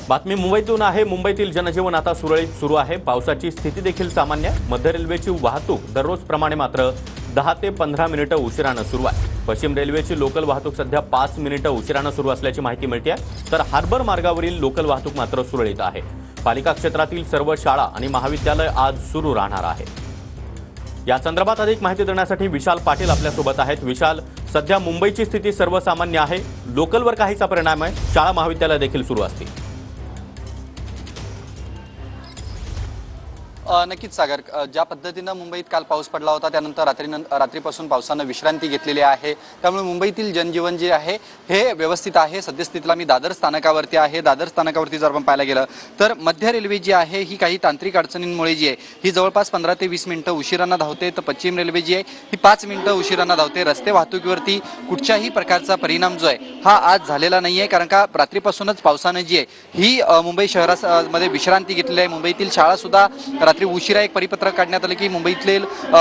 बातमी मुंबईतून आहे। मुंबईतील जनजीवन आता सुरळीत सुरू आहे। पावसाची स्थिती देखील सामान्य। मध्य रेल्वेची वाहतूक दररोजप्रमाणे मात्र 10 ते 15 मिनिटं उशिराने सुरू आहे। पश्चिम रेल्वेची लोकल वाहतूक सध्या 5 मिनिटं उशिराने सुरू असल्याची माहिती मिळते, तर हार्बर मार्गावरील लोकल वाहतूक मात्र सुरळीत आहे। पालिका क्षेत्रातील सर्व शाळा आणि महाविद्यालय आज सुरू राहणार आहे। या संदर्भात अधिक माहिती देण्यासाठी विशाल पाटील आपल्यासोबत आहेत। विशाल, सध्या मुंबईची स्थिती सर्वसामान्य आहे, लोकलवर काहीचा परिणाम आहे, शाळा महाविद्यालय देखील सुरू असतील? नक्कीच सागर, ज्या पद्धतीनं मुंबईत काल पाऊस पडला होता त्यानंतर रात्रीपासून पावसानं विश्रांती घेतलेली आहे, त्यामुळे मुंबईतील जनजीवन जे आहे हे व्यवस्थित आहे। सद्यस्थितीला मी दादर स्थानकावरती आहे। दादर स्थानकावरती जर आपण पाहायला गेलं तर मध्य रेल्वे जी आहे ही काही तांत्रिक अडचणींमुळे जी आहे ही जवळपास 15 ते 20 मिनिटं उशिरानं धावते, तर पश्चिम रेल्वे जी आहे ही 5 मिनिटं उशिरानं धावते। रस्ते वाहतुकीवरती कुठच्याही प्रकारचा परिणाम जो आहे हा आज झालेला नाही आहे, कारण का रात्रीपासूनच पावसानं जी आहे ही मुंबई शहरामध्ये विश्रांती घेतलेली आहे। मुंबईतील शाळा सुद्धा रात्री उशिरा एक परिपत्रक काढण्यात आलं की मुंबईतले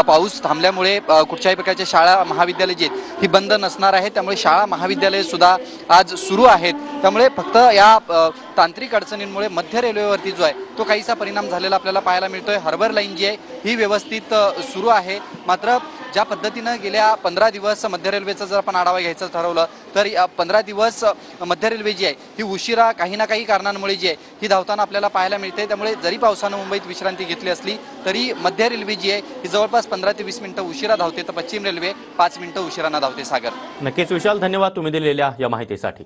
पाऊस थांबल्यामुळे कुठल्याही प्रकारच्या शाळा महाविद्यालय जे आहेत ही बंद नसणार आहे, त्यामुळे शाळा महाविद्यालय सुद्धा आज सुरू आहेत। त्यामुळे फक्त या तांत्रिक अडचणींमुळे मध्य रेल्वेवरती जो आहे तो काहीसा परिणाम झालेला आपल्याला पाहायला मिळतोय। हार्बर लाईन जी आहे ही व्यवस्थित सुरू आहे। मात्र ज्या पद्धतीनं गेल्या 15 दिवस मध्य रेल्वेचा जर आपण आढावा घ्यायचं ठरवलं तर या 15 दिवस मध्य रेल्वे जी आहे ही उशिरा काही ना काही कारणांमुळे जी आहे ही धावताना आपल्याला पाहायला मिळते। त्यामुळे जरी पावसानं मुंबईत विश्रांती घेतली असली तरी मध्य रेल्वे जी आहे ही जवळपास 15 ते 20 मिनिटं उशिरा धावते, तर पश्चिम रेल्वे 5 मिनिटं उशिरानं धावते। सागर, नक्कीच विशाल, धन्यवाद तुम्ही दिलेल्या या माहितीसाठी।